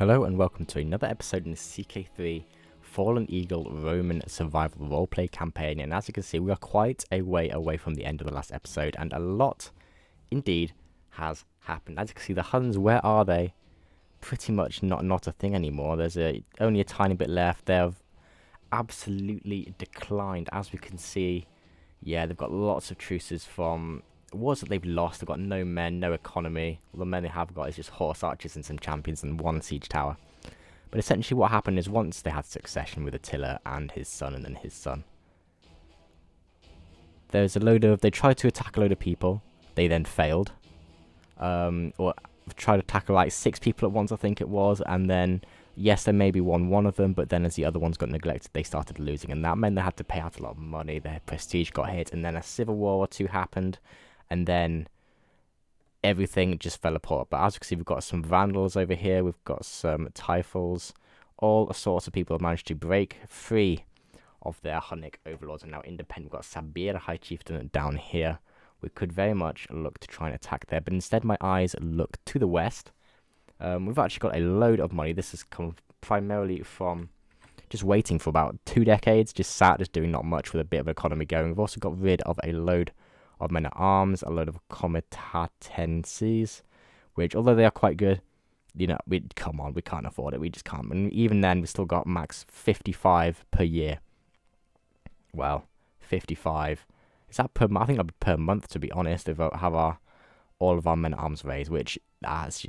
Hello and welcome to another episode in the CK3 Fallen Eagle Roman Survival Roleplay campaign, and as you can see we are quite a way away from the end of the last episode and a lot indeed has happened. As you can see, the Huns, where are they? Pretty much not a thing anymore. There's only a tiny bit left. They've absolutely declined, as we can see. Yeah, they've got lots of truces from wars that they've lost. They've got no men, no economy. All the men they have got is just horse archers and some champions and one siege tower. But essentially what happened is once they had succession with Attila and his son and then his son, there's a load of, they tried to attack a load of people. They then failed. Or tried to attack like 6 people at once, I think it was, and then yes, they maybe won one of them, but then as the other ones got neglected, they started losing, and that meant they had to pay out a lot of money. Their prestige got hit, and then a civil war or two happened, and then everything just fell apart. But as you can see, we've got some Vandals over here, we've got some Typhals, all sorts of people have managed to break free of their Hunnic overlords and now independent. We've got Sabir, High Chieftain, down here. We could very much look to try and attack there, but instead my eyes look to the west. We've actually got a load of money. This has come primarily from just waiting for about 2 decades, just sat, just doing not much with a bit of economy going. We've also got rid of a load of men-at-arms, a load of comitatenses, which, although they are quite good, you know, we can't afford it. We just can't. And even then, we still got max 55 per year. Well, 55. Is that per month? I think that'd be per month, to be honest, if we have all of our men-at-arms raised, which that's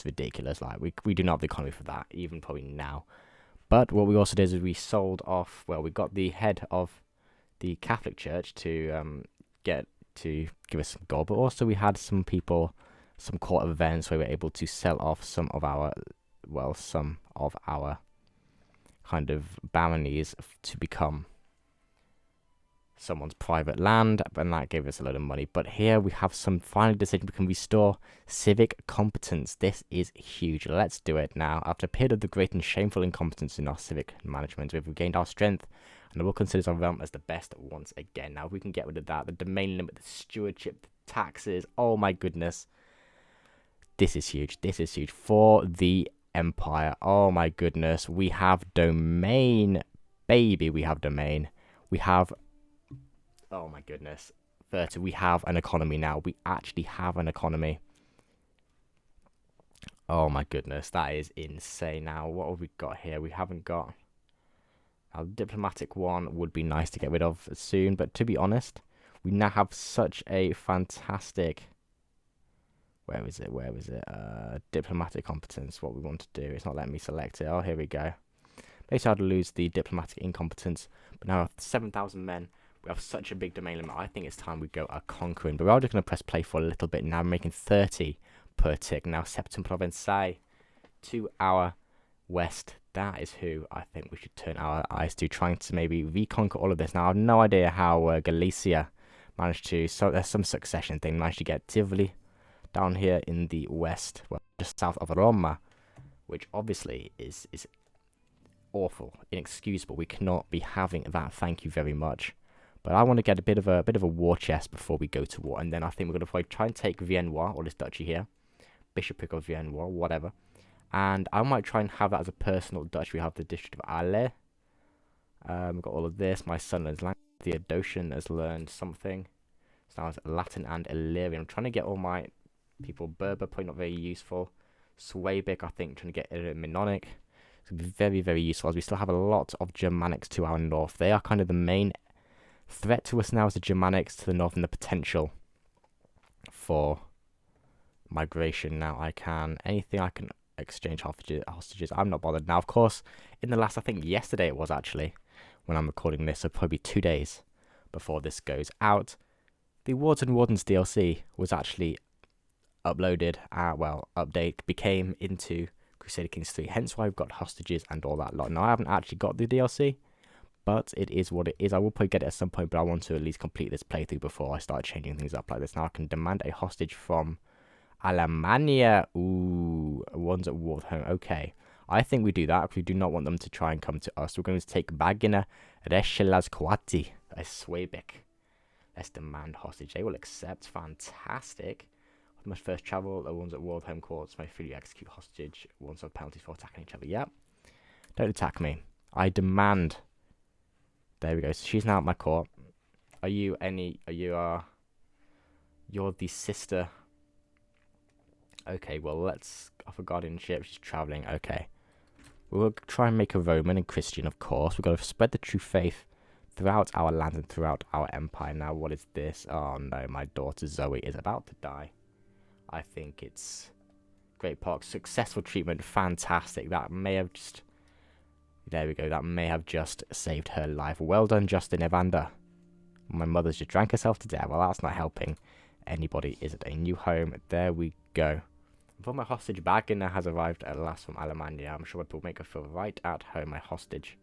ridiculous. Like, we do not have the economy for that, even probably now. But what we also did is we sold off, well, we got the head of the Catholic Church to give us some gold, but also we had some people, some court events where we were able to sell off some of our kind of baronies to become someone's private land, and that gave us a load of money. But here we have some final decision. We can restore civic competence. This is huge. Let's do it now. After a period of the great and shameful incompetence in our civic management, we've regained our strength and will consider our realm as the best once again. Now, if we can get rid of that, the domain limit, the stewardship, the taxes, oh my goodness. This is huge. This is huge for the empire. Oh my goodness. We have domain, baby. We have domain. We have, oh my goodness, 30. We have an economy now. We actually have an economy. Oh my goodness, that is insane. Now, what have we got here? We haven't got... Now, the diplomatic one would be nice to get rid of soon, but to be honest, we now have such a fantastic... Where is it? Diplomatic competence, what we want to do. It's not letting me select it. Oh, here we go. Basically, I'd lose the diplomatic incompetence, but now I have 7,000 men. We have such a big domain limit. I think it's time we go conquering. But we're just going to press play for a little bit now. We're making 30 per tick. Now, Septum Provençae to our west. That is who I think we should turn our eyes to, trying to maybe reconquer all of this. Now, I have no idea how Galicia managed to... So there's some succession thing. Managed to get Tivoli down here in the west, well, just south of Roma, which obviously is awful, inexcusable. We cannot be having that. Thank you very much. But I want to get a bit of a war chest before we go to war, and then I think we're going to probably try and take Viennois, or this duchy here, bishopric of Viennois, whatever. And I might try and have that as a personal duchy. We have the district of Alais. We've got all of this. My son learns language. Theodosian has learned something. So now it's Latin and Illyrian. I'm trying to get all my people. Berber, probably not very useful. Suebic, I think, trying to get Mennonic. It's going to be very, very useful, as we still have a lot of Germanics to our north. They are kind of the main threat to us now, is the Germanics to the north and the potential for migration. Now, anything I can exchange hostages, I'm not bothered. Now, of course, in the last, I think yesterday it was actually, when I'm recording this, so probably 2 days before this goes out, the Wards and Wardens DLC was actually uploaded, became into Crusader Kings 3, hence why we've got hostages and all that lot. Now, I haven't actually got the DLC, but it is what it is. I will probably get it at some point, but I want to at least complete this playthrough before I start changing things up like this. Now, I can demand a hostage from Alemannia. Ooh, one's at war with home. Okay, I think we do that because we do not want them to try and come to us. We're going to take Bagina Reshelazquati, a Suebic. Let's demand hostage. They will accept. Fantastic. Must first travel. The ones at war with home courts may freely execute hostage. Ones have penalties for attacking each other. Yep. Don't attack me. I demand. There we go. So she's now at my court. Are you any? Are you You're the sister. Okay. Well, let's offer guardianship. She's traveling. Okay. We'll try and make a Roman and Christian, of course. We've got to spread the true faith throughout our land and throughout our empire. Now, what is this? Oh no, my daughter Zoe is about to die. I think it's great pox. Successful treatment. Fantastic. That may have just... There we go. That may have just saved her life. Well done, Justin Evander. My mother's just drank herself to death. Well, that's not helping anybody, is it? A new home. There we go. For my hostage back in there has arrived at last from Alemannia. I'm sure it will make her feel right at home, my hostage.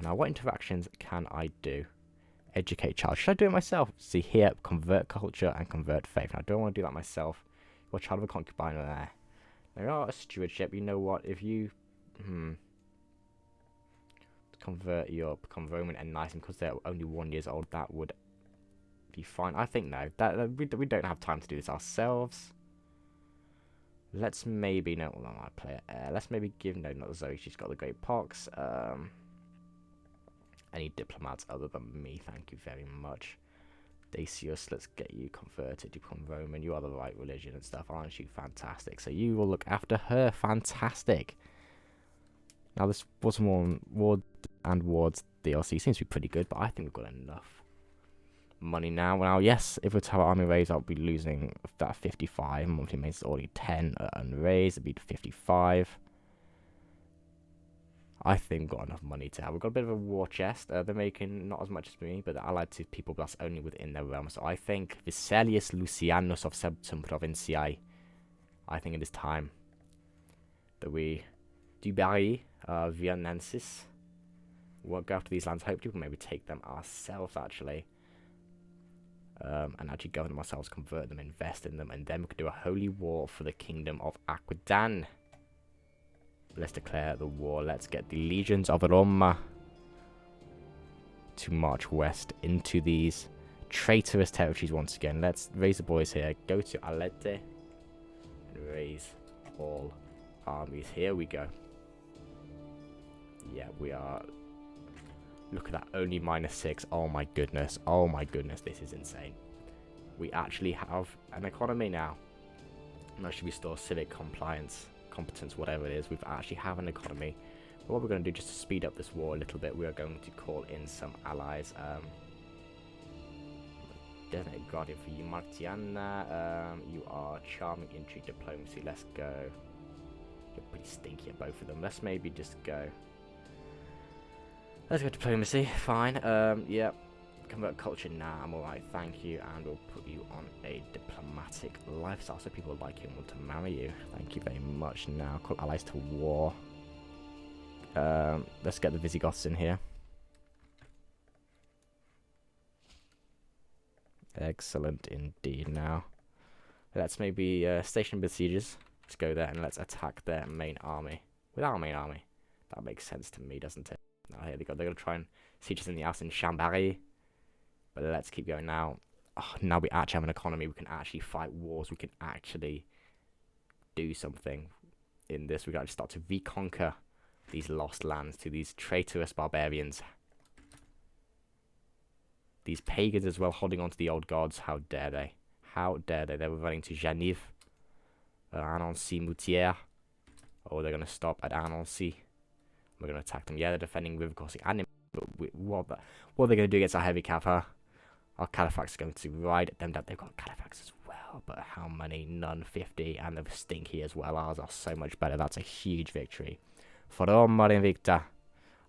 Now, what interactions can I do? Educate child. Should I do it myself? See here, convert culture and convert faith. Now, I don't want to do that myself. You're a child of a concubine there. There are a stewardship. You know what? If you... convert your become Roman and nice because they're only 1 year old, that would be fine. I think no, that we don't have time to do this ourselves. Let's maybe no, well, I play it. Let's maybe give no, not Zoe. She's got the great pox. Any diplomats other than me? Thank you very much. Dacius, let's get you converted to become Roman. You are the right religion and stuff, aren't you? Fantastic. So you will look after her. Fantastic. Now this was more Ward and Ward's DLC seems to be pretty good, but I think we've got enough money now. Now, yes, if we're to have our army raised, I'll be losing that 55. Monthly maintenance is already 10 unraised. It'd be 55. I think we've got enough money to have. We've got a bit of a war chest. They're making not as much as me, but they're allied to people that's only within their realm. So I think Viselius Lucianus of Septum Provinciae. I think it is time that we Dubarry, Viennensis. We'll go after these lands. Hopefully we can maybe take them ourselves, actually. And actually govern them ourselves, convert them, invest in them, and then we could do a holy war for the kingdom of Aquitaine. Let's declare the war. Let's get the legions of Roma to march west into these traitorous territories once again. Let's raise the boys here. Go to Alete and raise all armies. Here we go. Yeah, we are. Look at that, only -6. Oh my goodness. Oh my goodness, this is insane. We actually have an economy now. That should restore civic compliance, competence, whatever it is. We actually have an economy. But what we're going to do just to speed up this war a little bit, we are going to call in some allies. Designated guardian for you, Martiana. You are charming, intrigue, diplomacy. Let's go. You're pretty stinky at both of them. Let's maybe just go. Let's go diplomacy, fine. Yep. Convert culture, nah, I'm alright, thank you. And we'll put you on a diplomatic lifestyle so people like you and want to marry you. Thank you very much. Now, call allies to war. Let's get the Visigoths in here. Excellent indeed. Now, let's maybe station besiegers. Let's go there and let's attack their main army. With our main army. That makes sense to me, doesn't it? Oh, here they go. They're going to try and siege us in the house in Chambéry. But let's keep going now. Oh, now we actually have an economy. We can actually fight wars. We can actually do something in this. We can actually start to reconquer these lost lands to these traitorous barbarians. These pagans as well, holding on to the old gods. How dare they? How dare they? They were running to Genève. Annecy-Moutier. Oh, they're going to stop at Annecy. We're going to attack them. Yeah, they're defending river crossing. And what are they going to do against our heavy cav, huh? Our Califax are going to ride them down. They've got Califax as well, but how many? None. 50, and they're stinky as well. Ours are so much better. That's a huge victory. For Roma Invicta.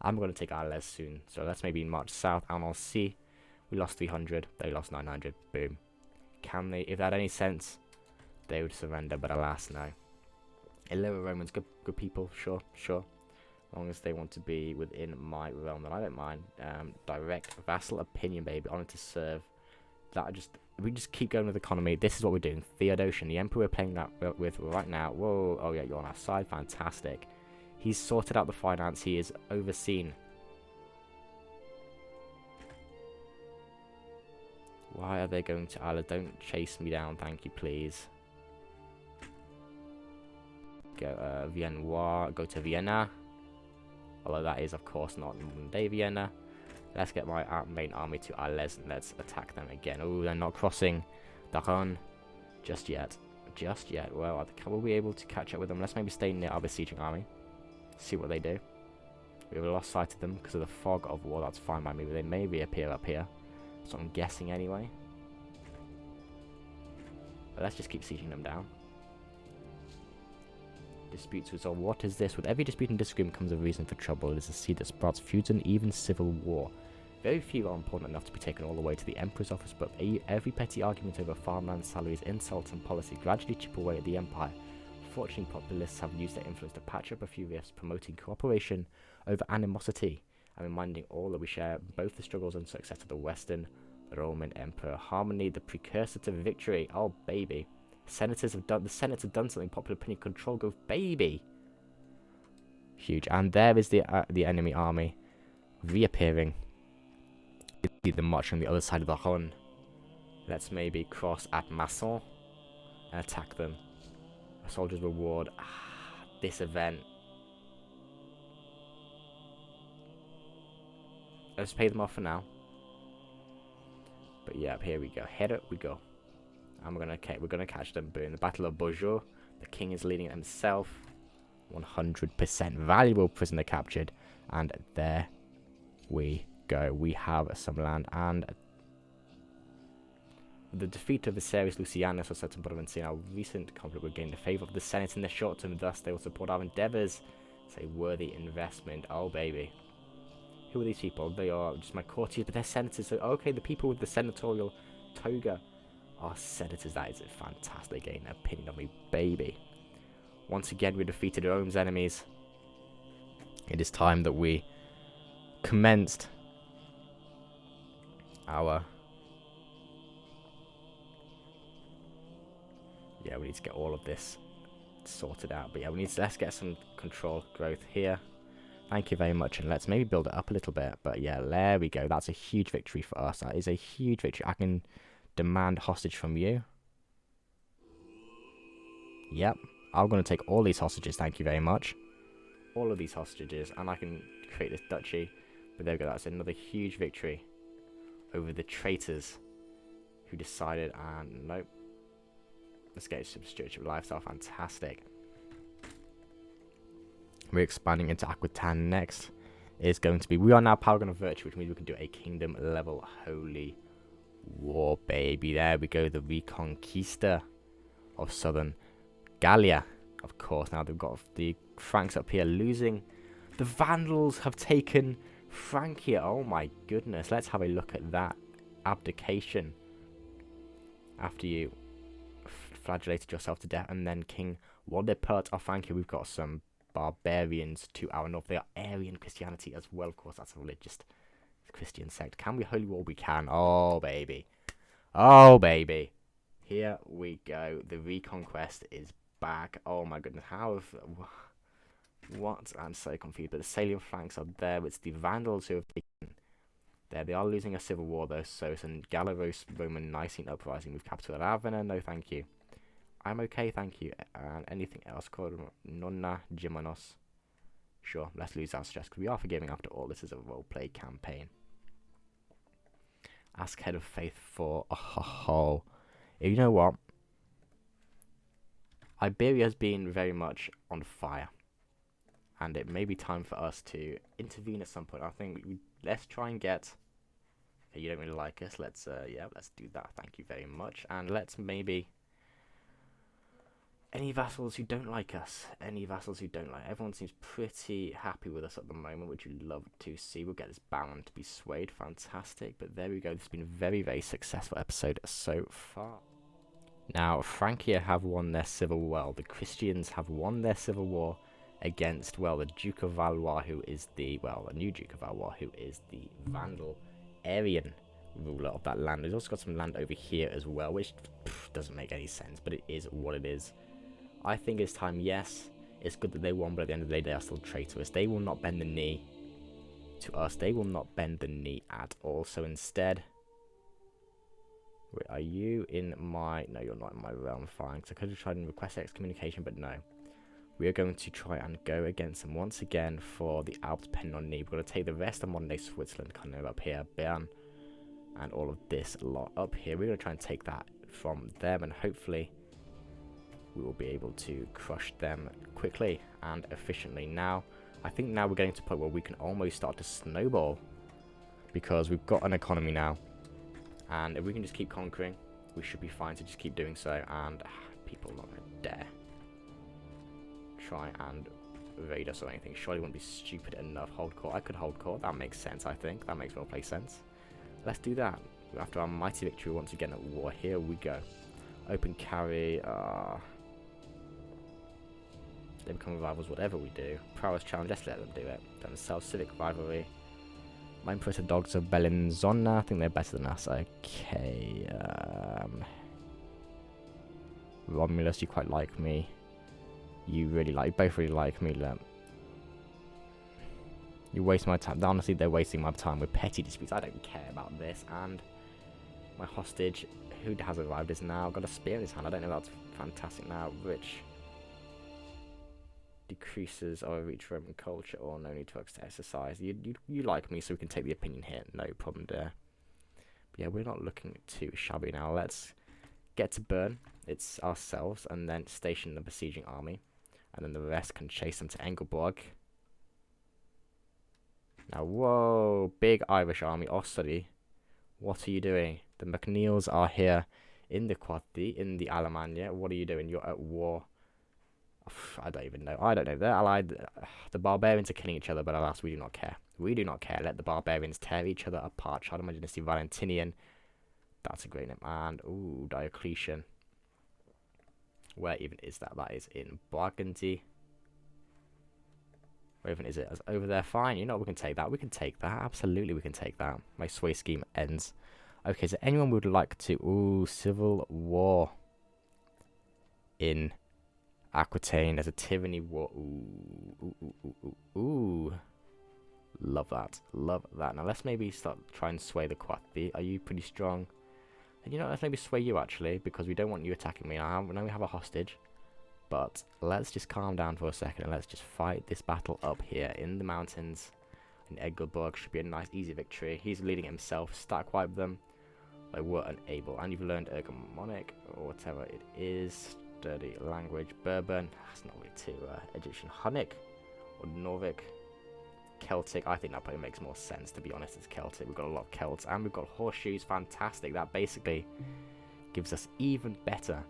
I'm going to take Arles soon. So let's maybe march south. Annecy. We lost 300. They lost 900. Boom. Can they? If that had any sense, they would surrender, but alas, no. 11 Romans. Good people. Sure. As long as they want to be within my realm, then I don't mind. Direct vassal opinion, baby. Honored to serve. We just keep going with economy. This is what we're doing. Theodosian, the emperor we're playing that with right now. Whoa, oh yeah, you're on our side. Fantastic. He's sorted out the finance. He is overseen. Why are they going to Isla? Don't chase me down, thank you, please. Go Vienna. Go to Vienna. Although that is, of course, not modern day Vienna. Let's get my main army to Arles and let's attack them again. Oh, they're not crossing the Rhone just yet. Just yet. Well, will we be able to catch up with them? Let's maybe stay near our besieging army. See what they do. We have lost sight of them because of the fog of war. That's fine by me, but they may reappear up here. So I'm guessing anyway. But let's just keep sieging them down. Disputes resolved. What is this? With every dispute and disagreement comes a reason for trouble. It is a seed that sprouts feuds and even civil war. Very few are important enough to be taken all the way to the Emperor's office, but every petty argument over farmland, salaries, insults and policy gradually chip away at the Empire. Fortunately, populists have used their influence to patch up a few rifts, promoting cooperation over animosity, and reminding all that we share both the struggles and success of the Western Roman Emperor. Harmony, the precursor to victory. Oh, baby. The Senate have done something. Popular opinion control goes, baby. Huge. And there is the enemy army reappearing. See them marching on the other side of the Rhone. Let's maybe cross at Masson and attack them. A soldier's reward. This event. Let's pay them off for now. But yeah, here we go. Here we go. And we're gonna catch them. But in the Battle of Beaujeu, the king is leading it himself. 100% valuable prisoner captured. And there we go. We have some land, and the defeat of Viserys Lucianus was certain province in our recent conflict will gain the favour of the Senate in the short term, thus they will support our endeavours. It's a worthy investment. Oh baby. Who are these people? They are just my courtiers, but they're senators. So okay, the people with the senatorial toga are senators. That is a fantastic gain opinion of me, baby. Once again we defeated Rome's enemies. It is time that we commenced our we need to get all of this sorted out. But yeah, let's get some control growth here. Thank you very much, and let's maybe build it up a little bit. But yeah, there we go. That's a huge victory for us. That is a huge victory. I can demand hostage from you. Yep, I'm going to take all these hostages. Thank you very much. All of these hostages, and I can create this duchy. But there we go. That's another huge victory over the traitors who decided, and nope. Let's get some stewardship lifestyle. Fantastic. We're expanding into Aquitaine next. Is going to be, we are now Paragon of Virtue, which means we can do a kingdom level holy war, baby. There we go. The Reconquista of southern Gallia, of course. Now they've got the Franks up here losing. The Vandals have taken Francia. Oh my goodness. Let's have a look at that abdication after you flagellated yourself to death. And then King Waldepert of Francia. We've got some barbarians to our north. They are Arian Christianity as well. Of course, that's a religious Christian sect. Can we holy war? We can. Oh baby. Oh baby. Here we go. The reconquest is back. Oh my goodness. What? I'm so confused. But the Salian Franks are there. It's the Vandals who have taken there. They are losing a civil war though. So it's a Gallo-Roman Nicene uprising. We've captured Ravenna. No thank you. I'm okay, thank you. And anything else called Nonna Gimanos? Sure, let's lose our stress, because we are forgiving after all. This is a roleplay campaign. Ask Head of Faith for... Oh, you know what? Iberia has been very much on fire. And it may be time for us to intervene at some point. I think let's try and get... You don't really like us. Let's do that. Thank you very much. And let's maybe... Any vassals who don't like us? Any vassals who don't like? Everyone seems pretty happy with us at the moment, which you'd love to see. We'll get this Baron to be swayed. Fantastic. But there we go. This has been a very, very successful episode so far. Now, Francia have won their civil war. The Christians have won their civil war against, well, the Duke of Valois, who is the, well, the new Duke of Valois, who is the Vandal Arian ruler of that land. There's also got some land over here as well, which doesn't make any sense, but it is what it is. I think it's time, yes, it's good that they won, but at the end of the day, they are still traitorous. They will not bend the knee to us. They will not bend the knee at all. So instead, wait, are you in my... No, you're not in my realm. Fine. So I could have tried and request excommunication, but no. we are going to try and go against them once again for the Alps Pennoni. We're going to take the rest of modern-day Switzerland, kind of up here, Bern, and all of this lot up here. We're going to try and take that from them, and hopefully we will be able to crush them quickly and efficiently. Now, I think now we're getting to a point where we can almost start to snowball, because we've got an economy now, and if we can just keep conquering, we should be fine to just keep doing so, and people are not going to dare try and raid us or anything. Surely wouldn't be stupid enough. Hold court. I could hold court. That makes sense, I think. That makes roleplay sense. Let's do that. After our mighty victory once again at war, here we go. Open carry. They become rivals, whatever we do. Prowess challenge, let's let them do it. Then Civic rivalry. My impressive dogs of Bellinzona. I think they're better than us. Okay. Romulus, you quite like me. You both really like me. Look. You waste my time. Honestly, they're wasting my time with petty disputes. I don't care about this. And my hostage, who has arrived, is now got a spear in his hand. I don't know if that's fantastic now. Rich decreases our reach for Roman culture, or no need to exercise. You like me, so we can take the opinion here. No problem there. But yeah, we're not looking too shabby now. Let's get to Bern. It's ourselves, and then station the besieging army, and then the rest can chase them to Engelborg. Now, whoa, big Irish army. Ossoli, what are you doing? The McNeils are here in the Quati, in the Alemannia. What are you doing? You're at war. I don't even know. I don't know. They're allied. The barbarians are killing each other, but alas, we do not care. We do not care. Let the barbarians tear each other apart. Child of my dynasty, Valentinian. That's a great name. And, ooh, Diocletian. Where even is that? That is in Burgundy. Where even is it? It's over there. Fine. You know, we can take that. We can take that. Absolutely, we can take that. My sway scheme ends. Okay, so anyone would like to... Ooh, civil war in Aquitaine. There's a tyranny war. Ooh. Love that. Love that. Now, let's maybe start trying to sway the Quati. Are you pretty strong? And you know, let's maybe sway you, actually, because we don't want you attacking me. Now we have a hostage. But let's just calm down for a second, and let's just fight this battle up here in the mountains. In Engelborg should be a nice, easy victory. He's leading himself. Stack wipe them. They were unable. And you've learned Ergomonic, or whatever it is. Sturdy language. Bourbon. That's not really too Egyptian. Hunnic, or Norvic. Celtic. I think that probably makes more sense, to be honest. It's Celtic. We've got a lot of Celts. And we've got horseshoes. Fantastic. That basically gives us even better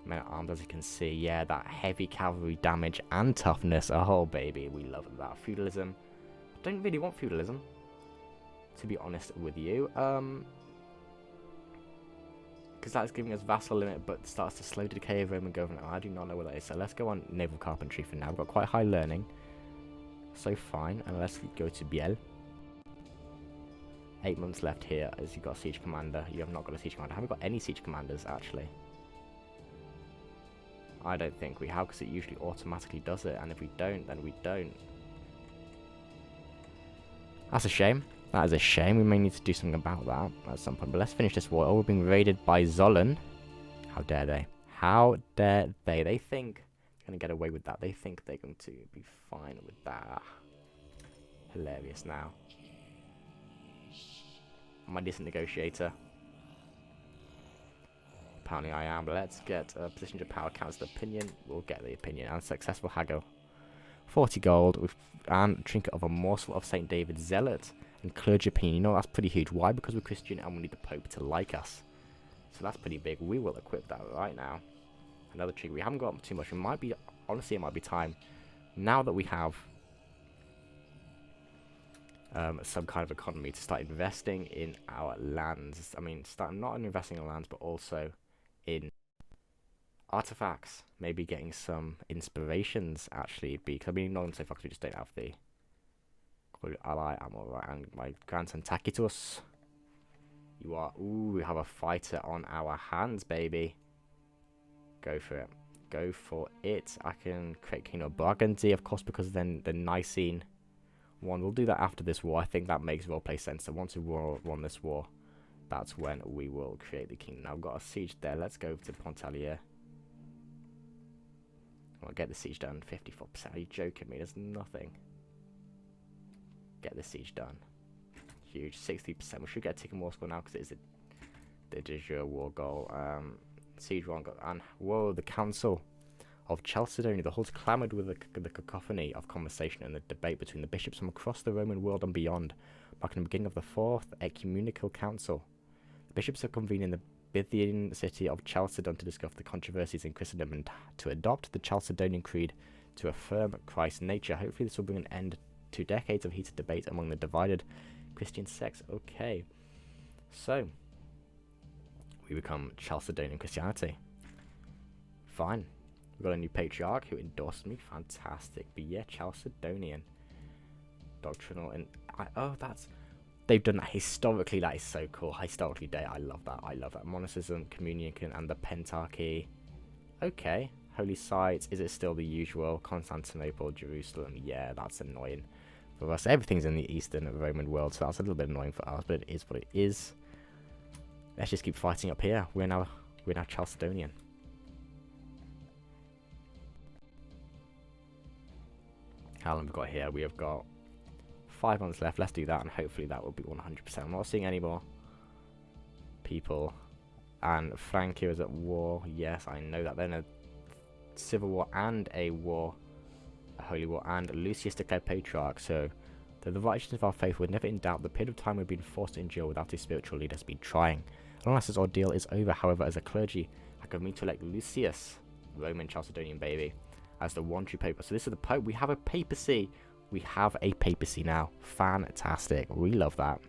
men at arms, as you can see. Yeah, that heavy cavalry damage and toughness. Oh, baby. We love that. Feudalism. I don't really want feudalism, to be honest with you. Because that's giving us vassal limit, but starts to slow decay of Roman government. I do not know what that is. So let's go on naval carpentry for now. We've got quite high learning. So fine. And let's go to Biel. 8 months left here as you've got a siege commander. You have not got a siege commander. I haven't got any siege commanders, actually. I don't think we have, because it usually automatically does it. And if we don't, then we don't. That's a shame. That is a shame. We may need to do something about that at some point. But let's finish this war. Oh, we're being raided by Zollern. How dare they? How dare they? They think they're going to get away with that. They think they're going to be fine with that. Hilarious now. Am I decent negotiator? Apparently I am. But let's get a position to power council opinion. We'll get the opinion. And successful haggle. 40 gold and trinket of a morsel of St. David's zealot. And clergy opinion. You know, that's pretty huge. Why? Because we're Christian and we need the Pope to like us. So that's pretty big. We will equip that right now. Another trick. We haven't got too much. It might be, honestly, it might be time. Now that we have some kind of economy, to start investing in our lands. I mean, start not only investing in lands, but also in artifacts. Maybe getting some inspirations, actually. Because I mean, not so far, because we just don't have the ally. I'm alright. And my grandson Tacitus. You are. Ooh, we have a fighter on our hands, baby. Go for it. Go for it. I can create King of Burgundy, of course, because then the Nicene one. We'll do that after this war. I think that makes roleplay sense. So once we won this war, that's when we will create the kingdom. Now, I've got a siege there. Let's go to Pontarlier. on, get the siege done. 54%. Are you joking me? There's nothing. Get the siege done. Huge. 60%. We should get a ticking war score now because it is the de jure war goal. Siege 1 got. And whoa, the council of Chalcedonian. The halls clamoured with the cacophony of conversation and the debate between the bishops from across the Roman world and beyond, marking the beginning of the Fourth Ecumenical Council. The bishops are convened in the Bithynian city of Chalcedon to discuss the controversies in Christendom and to adopt the Chalcedonian creed to affirm Christ's nature. Hopefully this will bring an end to decades of heated debate among the divided Christian sects. Okay, so we become Chalcedonian Christianity. Fine. We've got a new patriarch who endorsed me. Fantastic. But yeah, Chalcedonian. Doctrinal and they've done that historically. That is so cool. Historically day. I love that. I love that. Monasticism, communion, and the pentarchy. Okay. Holy sites. Is it still the usual? Constantinople, Jerusalem. Yeah, that's annoying for us. Everything's in the Eastern Roman world, so that's a little bit annoying for us, but it is what it is. Let's just keep fighting up here. We're now Chalcedonian. How long have we got here? We have got 5 months left. Let's do that, and hopefully that will be 100%. I'm not seeing any more people. And Francia is at war. Yes, I know that. Then a civil war and a war, a holy war, and Lucius declared patriarch. So the righteousness of our faith were never in doubt. The period of time we've been forced to endure without a spiritual leader has been trying. Unless this ordeal is over, however, as a clergy, I can mean to elect Lucius, Roman Chalcedonian baby, as the one true pope. So this is the pope. We have a papacy. We have a papacy now. Fantastic. We love that.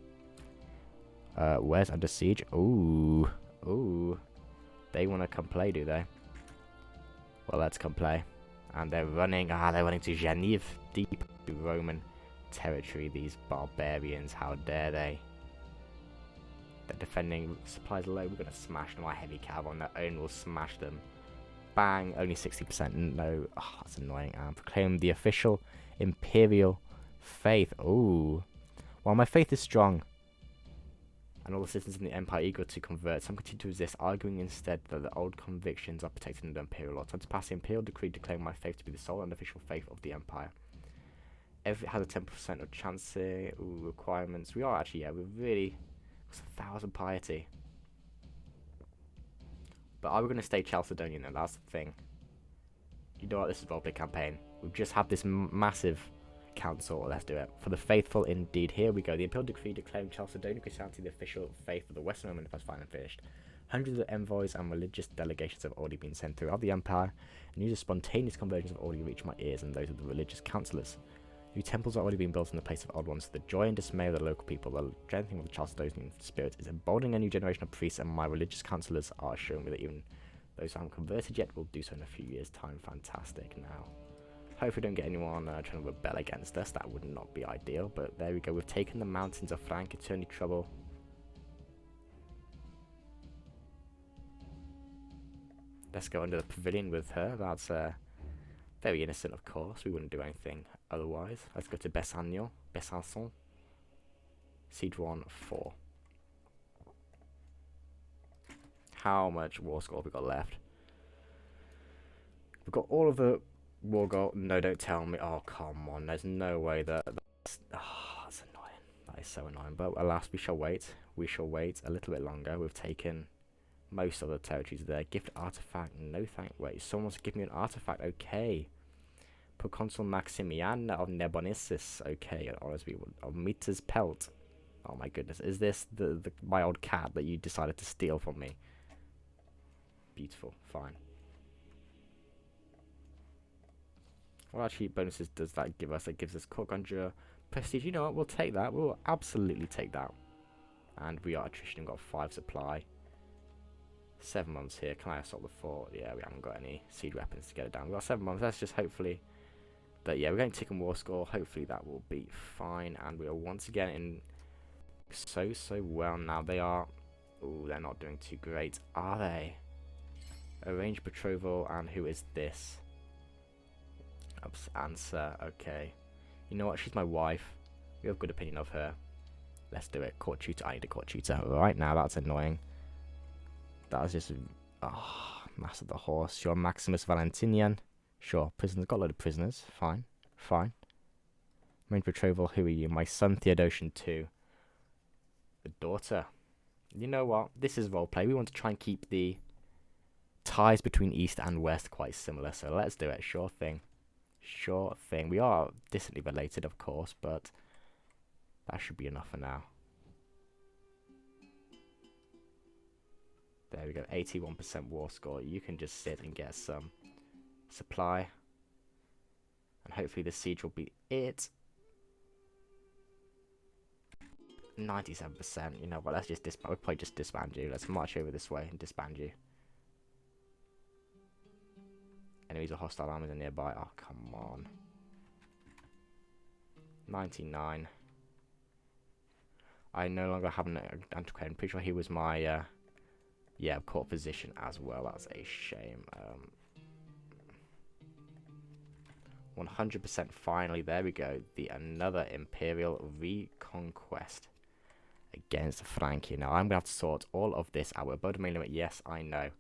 Where's under siege? Ooh. Ooh. They want to come play, do they? Well, let's come play. And they're running. They're running to Genève. Deep to Roman territory. These barbarians. How dare they? They're defending. Supplies low. We're going to smash them. Our heavy cav on their own will smash them. Bang. Only 60%. No. Oh, that's annoying. Proclaim the official imperial faith. Ooh. While my faith is strong, and all the citizens in the empire eager to convert, some continue to resist, arguing instead that the old convictions are protected under imperial law. Time to pass the imperial decree declaring my faith to be the sole and official faith of the empire. If it has a 10% of chance requirements. We are actually, yeah, we're really, it's 1,000 piety. But are we going to stay Chalcedonian then? That's the thing. You know what, this is roleplay campaign. We've just had this massive council. Let's do it. For the faithful indeed. Here we go. The imperial decree declaring Chalcedonian Christianity the official faith of the Western Roman has finally finished. Hundreds of envoys and religious delegations have already been sent throughout the empire, and news of spontaneous conversions have already reached my ears and those of the religious councillors. New temples are already being built in the place of old ones. The joy and dismay of the local people, the strengthening of the Chalcedonian spirit, is emboldening a new generation of priests, and my religious councillors are assuring me that even those who haven't converted yet will do so in a few years' time. Fantastic. Now, hopefully we don't get anyone trying to rebel against us. That would not be ideal, but there we go. We've taken the mountains of Frank. It's only trouble. Let's go under the pavilion with her. That's very innocent, of course. We wouldn't do anything otherwise. Let's go to Besançon. Siege 1, 4. How much war score have we got left? We've got all of the war goal. No, don't tell me. Oh, come on. There's no way that's annoying. That is so annoying. But alas, we shall wait. We shall wait a little bit longer. We've taken most of the territories there. Gift artifact. No thank. Wait, someone wants to give me an artifact. Okay. Proconsul Maximian of Narbonensis. Okay. Of Meter's Pelt. Oh my goodness. Is this my old cat that you decided to steal from me? Beautiful. Fine. What actually bonuses does that give us? It gives us Court Conjurer Prestige. You know what? We'll take that. We'll absolutely take that. And we are attrition. We've got 5 supply. 7 months here. Can I assault the fort? Yeah, we haven't got any siege weapons to get it down. We've got 7 months. Let's just hopefully... But yeah, we're going to tick and war score. Hopefully that will be fine. And we are once again in so well now. They are... Ooh, they're not doing too great, are they? Arranged betrothal. And who is this? Answer. Okay. You know what? She's my wife. We have a good opinion of her. Let's do it. Court tutor. I need a court tutor. Right now, that's annoying. That was just... Oh, Master of the Horse. You're Maximus Valentinian. Sure, prisoners. Got a load of prisoners. Fine. Fine. Main betrothal, who are you? My son Theodosian II. The daughter. You know what? This is roleplay. We want to try and keep the ties between East and West quite similar, so let's do it. Sure thing. Sure thing. We are distantly related, of course, but that should be enough for now. There we go. 81% war score. You can just sit and get some supply. And hopefully the siege will be it. 97%. You know what? Let's just disband. We'll probably just disband you. Let's march over this way and disband you. Enemies or hostile armies are nearby. Oh, come on. 99. I no longer have an antiquarian. I'm pretty sure he was my, yeah, court physician as well. That's a shame. 100% finally. There we go. Another Imperial reconquest against Frankie. Now, I'm going to have to sort all of this out. We're above the main limit. Yes, I know.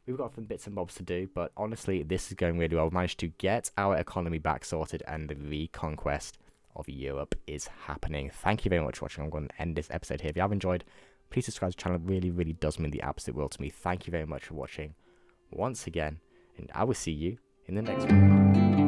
We've got some bits and bobs to do, but honestly, this is going really well. We've managed to get our economy back sorted, and the reconquest of Europe is happening. Thank you very much for watching. I'm going to end this episode here. If you have enjoyed, please subscribe to the channel. It really, really does mean the absolute world to me. Thank you very much for watching once again, and I will see you in the next one.